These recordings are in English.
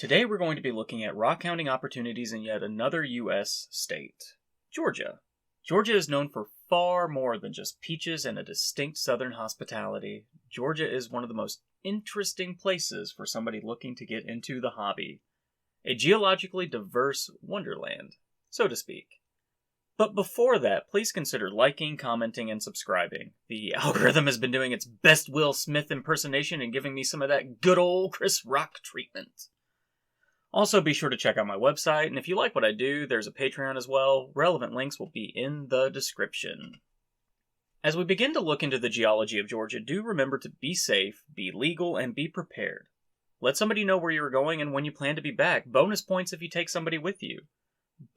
Today we're going to be looking at rockhounding opportunities in yet another U.S. state, Georgia. Georgia is known for far more than just peaches and a distinct southern hospitality. Georgia is one of the most interesting places for somebody looking to get into the hobby. A geologically diverse wonderland, so to speak. But before that, please consider liking, commenting, and subscribing. The algorithm has been doing its best Will Smith impersonation and giving me some of that good old Chris Rock treatment. Also, be sure to check out my website, and if you like what I do, there's a Patreon as well. Relevant links will be in the description. As we begin to look into the geology of Georgia, do remember to be safe, be legal, and be prepared. Let somebody know where you're going and when you plan to be back. Bonus points if you take somebody with you.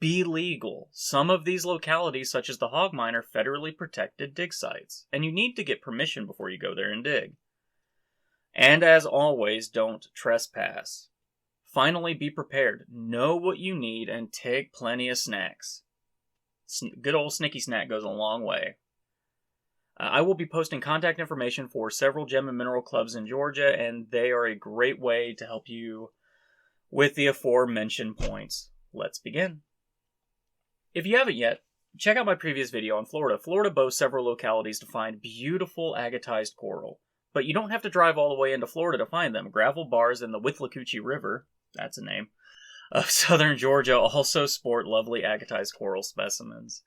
Be legal. Some of these localities, such as the hog mine, are federally protected dig sites, and you need to get permission before you go there and dig. And as always, don't trespass. Finally, be prepared. Know what you need and take plenty of snacks. Good old snicky snack goes a long way. I will be posting contact information for several gem and mineral clubs in Georgia, and they are a great way to help you with the aforementioned points. Let's begin. If you haven't yet, check out my previous video on Florida. Florida boasts several localities to find beautiful agatized coral, but you don't have to drive all the way into Florida to find them. Gravel bars in the Withlacoochee River, that's a name, of southern Georgia also sport lovely agatized coral specimens.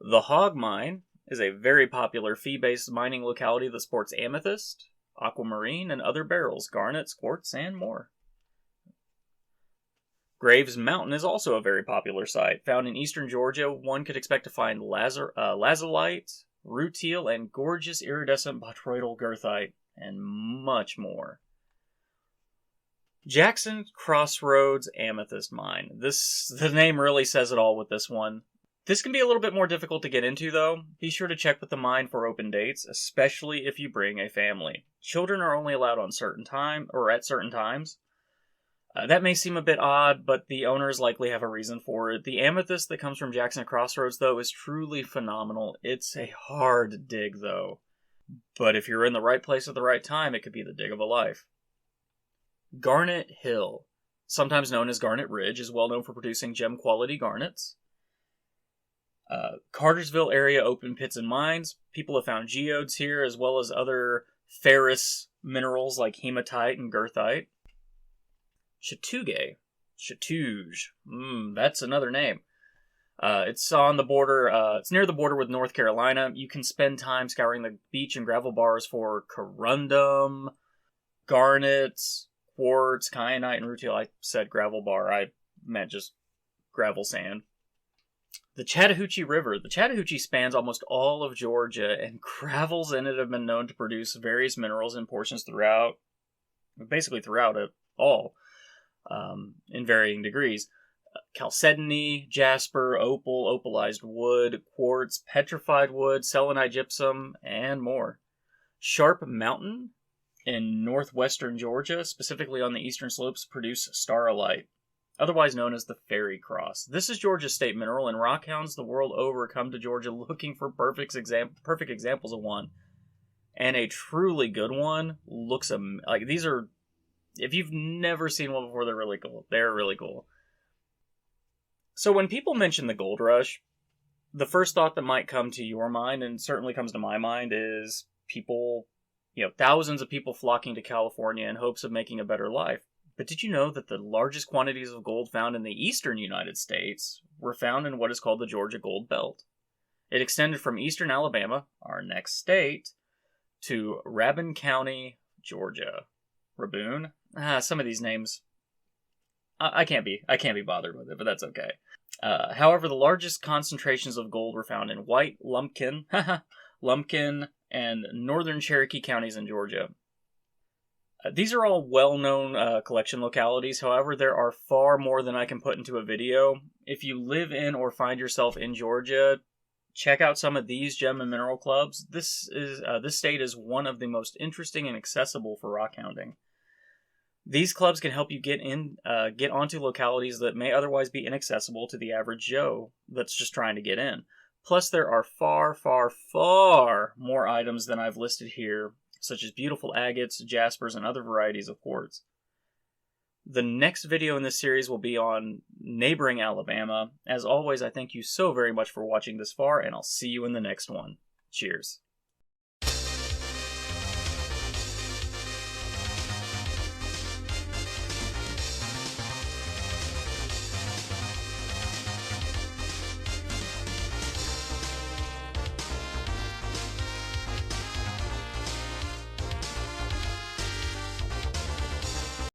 The hog mine is a very popular fee-based mining locality that sports amethyst, aquamarine, and other beryls, garnets, quartz, and more. Graves Mountain is also a very popular site. Found in eastern Georgia, one could expect to find lazulite, rutile, and gorgeous iridescent botryoidal goethite, and much more. Jackson Crossroads Amethyst Mine. The name really says it all with this one. This can be a little bit more difficult to get into, though. Be sure to check with the mine for open dates, especially if you bring a family. Children are only allowed on at certain times. That may seem a bit odd, but the owners likely have a reason for it. The amethyst that comes from Jackson Crossroads, though, is truly phenomenal. It's a hard dig, though. But if you're in the right place at the right time, it could be the dig of a life. Garnet Hill, sometimes known as Garnet Ridge, is well known for producing gem-quality garnets. Cartersville area open pits and mines. People have found geodes here, as well as other ferrous minerals like hematite and goethite. Chattooga. That's another name. It's on the border. It's near the border with North Carolina. You can spend time scouring the beach and gravel bars for corundum, garnets, quartz, kyanite, and rutile. I said gravel bar. I meant just gravel sand. The Chattahoochee River. The Chattahoochee spans almost all of Georgia, and gravels in it have been known to produce various minerals in portions throughout it all. In varying degrees. Chalcedony, jasper, opal, opalized wood, quartz, petrified wood, selenite gypsum, and more. Sharp Mountain in northwestern Georgia, specifically on the eastern slopes, produce staurolite, otherwise known as the fairy cross. This is Georgia's state mineral, and rockhounds the world over come to Georgia looking for perfect examples of one. And a truly good one looks like these are. If you've never seen one before, they're really cool. They're really cool. So when people mention the gold rush, the first thought that might come to your mind, and certainly comes to my mind, is people, thousands of people flocking to California in hopes of making a better life. But did you know that the largest quantities of gold found in the eastern United States were found in what is called the Georgia Gold Belt? It extended from eastern Alabama, our next state, to Rabun County, Georgia. Rabun? Some of these names, I can't be bothered with it, but that's okay. However, the largest concentrations of gold were found in White, Lumpkin, and northern Cherokee counties in Georgia. These are all well-known collection localities. However, there are far more than I can put into a video. If you live in or find yourself in Georgia, check out some of these gem and mineral clubs. This state is one of the most interesting and accessible for rockhounding. These clubs can help you get onto localities that may otherwise be inaccessible to the average Joe that's just trying to get in. Plus, there are far, far, far more items than I've listed here, such as beautiful agates, jaspers, and other varieties of quartz. The next video in this series will be on neighboring Alabama. As always, I thank you so very much for watching this far, and I'll see you in the next one. Cheers.